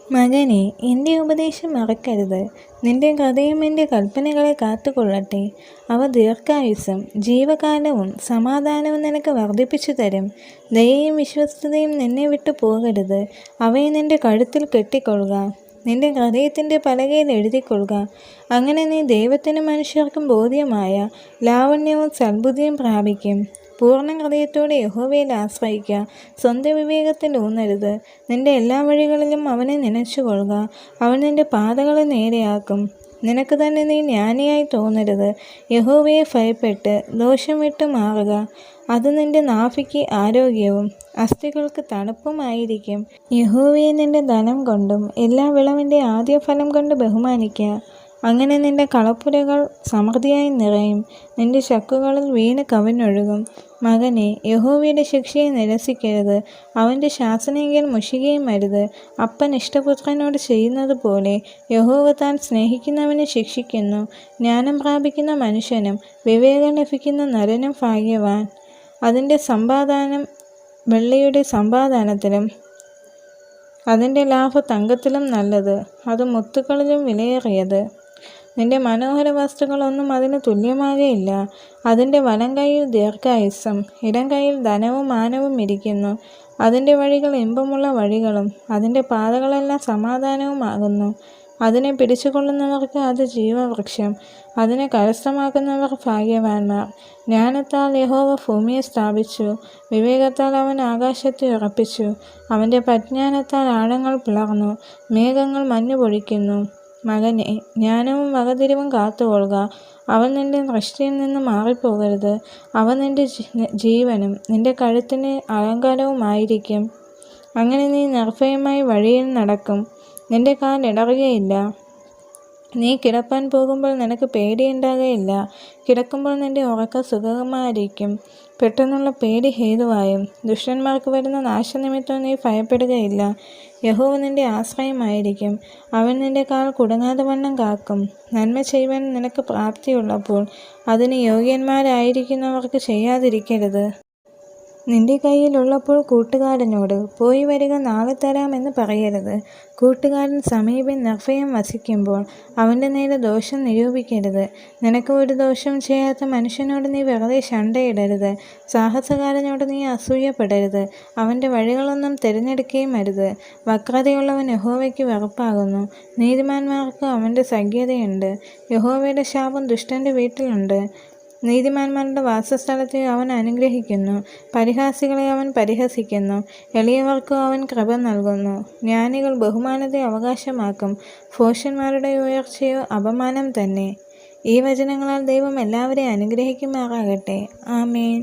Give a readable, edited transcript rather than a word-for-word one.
മകനെ, എൻ്റെ ഉപദേശം മറക്കരുത്. നിന്റെ ഹൃദയം എൻ്റെ കൽപ്പനകളെ കാത്തുകൊള്ളട്ടെ. അവ ദീർഘായുസ്സും ജീവകാലവും സമാധാനവും നിനക്ക് വർദ്ധിപ്പിച്ചു തരും. ദയയും വിശ്വസ്തതയും നിന്നെ വിട്ടു പോകരുത്. അവയെ നിന്റെ കഴുത്തിൽ കെട്ടിക്കൊള്ളുക, നിന്റെ ഹൃദയത്തിൻ്റെ പലകയിൽ എഴുതിക്കൊള്ളുക. അങ്ങനെ നീ ദൈവത്തിനും മനുഷ്യർക്കും ബോധ്യമായ ലാവണ്യവും സൽബുദ്ധിയും പ്രാപിക്കും. പൂർണ്ണ ഹൃദയത്തോടെ യഹോവയിൽ ആശ്രയിക്കുക. സ്വന്തം വിവേകത്തിൽ ഊന്നരുത്. നിന്റെ എല്ലാ വഴികളിലും അവനെ നനച്ചുകൊള്ളുക. അവൻ നിന്റെ പാതകളെ നേരെയാക്കും. നിനക്ക് തന്നെ നീ ജ്ഞാനിയായി തോന്നരുത്. യഹോവയെ ഭയപ്പെട്ട് ദോഷം വിട്ടു മാറുക. അത് നിന്റെ നാഭിക്ക് ആരോഗ്യവും അസ്ഥികൾക്ക് തണുപ്പുമായിരിക്കും. യഹോവയെ നിന്റെ ധനം കൊണ്ടും എല്ലാ വിളവിൻ്റെ ആദ്യ ഫലം കൊണ്ട് ബഹുമാനിക്കുക. അങ്ങനെ നിന്റെ കളപ്പുരകൾ സമൃദ്ധിയായി നിറയും. നിന്റെ ചക്കുകളിൽ വീണ് കവിഞ്ഞൊഴുകും. മകനെ, യഹോവയുടെ ശിക്ഷയെ നിരസിക്കരുത്. അവൻ്റെ ശാസനയെങ്കിൽ മുഷികയും അരുത്. അപ്പൻ ഇഷ്ടപുത്രനോട് ചെയ്യുന്നത് പോലെ യഹോവ താൻ സ്നേഹിക്കുന്നവനെ ശിക്ഷിക്കുന്നു. ജ്ഞാനം പ്രാപിക്കുന്ന മനുഷ്യനും വിവേകം ലഭിക്കുന്ന നരനും ഭാഗ്യവാൻ. അതിൻ്റെ സമ്പാദാനം വെള്ളിയുടെ സമ്പാദാനത്തിലും അതിൻ്റെ ലാഭം തങ്കത്തിലും നല്ലത്. അത് മുത്തുകളിലും വിലയേറിയത്. നിന്റെ മനോഹര വസ്തുക്കളൊന്നും അതിന് തുല്യമാകയില്ല. അതിൻ്റെ വലം കൈയിൽ ദീർഘായുസ്സും ഇടം കൈയിൽ ധനവും മാനവും ഇരിക്കുന്നു. അതിൻ്റെ വഴികൾ ഇമ്പമുള്ള വഴികളും അതിൻ്റെ പാതകളെല്ലാം സമാധാനവുമാകുന്നു. അതിനെ പിടിച്ചുകൊള്ളുന്നവർക്ക് അത് ജീവവൃക്ഷം. അതിനെ കരസ്ഥമാക്കുന്നവർ ഭാഗ്യവാന്മാർ. ജ്ഞാനത്താൽ യഹോവ ഭൂമിയെ സ്ഥാപിച്ചു. വിവേകത്താൽ അവൻ ആകാശത്തെ ഉറപ്പിച്ചു. അവൻ്റെ പരിജ്ഞാനത്താൽ ആഴങ്ങൾ പിളർന്നു. മേഘങ്ങൾ മഞ്ഞു പൊഴിക്കുന്നു. മകനെ, ജ്ഞാനവും വകതിരിവും കാത്തുകൊള്ളുക. അവൻ നിന്റെ ദൃഷ്ടിയിൽ നിന്ന് മാറിപ്പോകരുത്. അവ നിന്റെ ജീവനും നിന്റെ കഴുത്തിന് അലങ്കാരവുമായിരിക്കും. അങ്ങനെ നീ നിർഭയമായി വഴിയിൽ നടക്കും. നിന്റെ കാൽ ഇടറുകയില്ല. നീ കിടപ്പാൻ പോകുമ്പോൾ നിനക്ക് പേടിയുണ്ടാകുകയില്ല. കിടക്കുമ്പോൾ നിന്റെ ഉറക്കം സുഖകരമായിരിക്കും. പെട്ടെന്നുള്ള പേടി ഹേതുവായും ദുഷ്ടന്മാർക്ക് വരുന്ന നാശനിമിത്തവും നീ ഭയപ്പെടുകയില്ല. യഹോവ നിന്റെ ആശ്രയമായിരിക്കും. അവൻ നിന്റെ കാൽ കുടുങ്ങാതെ വണ്ണം കാക്കും. നന്മ ചെയ്യുവാൻ നിനക്ക് പ്രാപ്തിയുള്ളപ്പോൾ അതിന് യോഗ്യന്മാരായിരിക്കുന്നവർക്ക് ചെയ്യാതിരിക്കരുത്. നിന്റെ കയ്യിലുള്ളപ്പോൾ കൂട്ടുകാരനോട് പോയി വരിക, നാളെ തരാമെന്ന് പറയരുത്. കൂട്ടുകാരൻ സമീപം നിർഭയം വസിക്കുമ്പോൾ അവൻ്റെ നേരെ ദോഷം നിരൂപിക്കരുത്. നിനക്ക് ഒരു ദോഷം ചെയ്യാത്ത മനുഷ്യനോട് നീ വെറുതെ ശണ്ടയിടരുത്. സാഹസകാരനോട് നീ അസൂയപ്പെടരുത്. അവൻ്റെ വഴികളൊന്നും തിരഞ്ഞെടുക്കുകയും അരുത്. വക്രതയുള്ളവൻ യഹോവയ്ക്ക് വെറുപ്പാകുന്നു. നീതിമാന്മാർക്ക് അവൻ്റെ സഖ്യതയുണ്ട്. യഹോവയുടെ ശാപം ദുഷ്ടൻ്റെ വീട്ടിലുണ്ട്. നീതിമാന്മാരുടെ വാസസ്ഥലത്തെ അവൻ അനുഗ്രഹിക്കുന്നു. പരിഹാസികളെ അവൻ പരിഹസിക്കുന്നു. എളിയവർക്കും അവൻ കൃപ നൽകുന്നു. ജ്ഞാനികൾ ബഹുമാനത്തെ അവകാശമാക്കും. ഭോഷന്മാരുടെ ഉയർച്ചയോ അപമാനം തന്നെ. ഈ വചനങ്ങളാൽ ദൈവം എല്ലാവരെയും അനുഗ്രഹിക്കുമാറാകട്ടെ. ആമേൻ.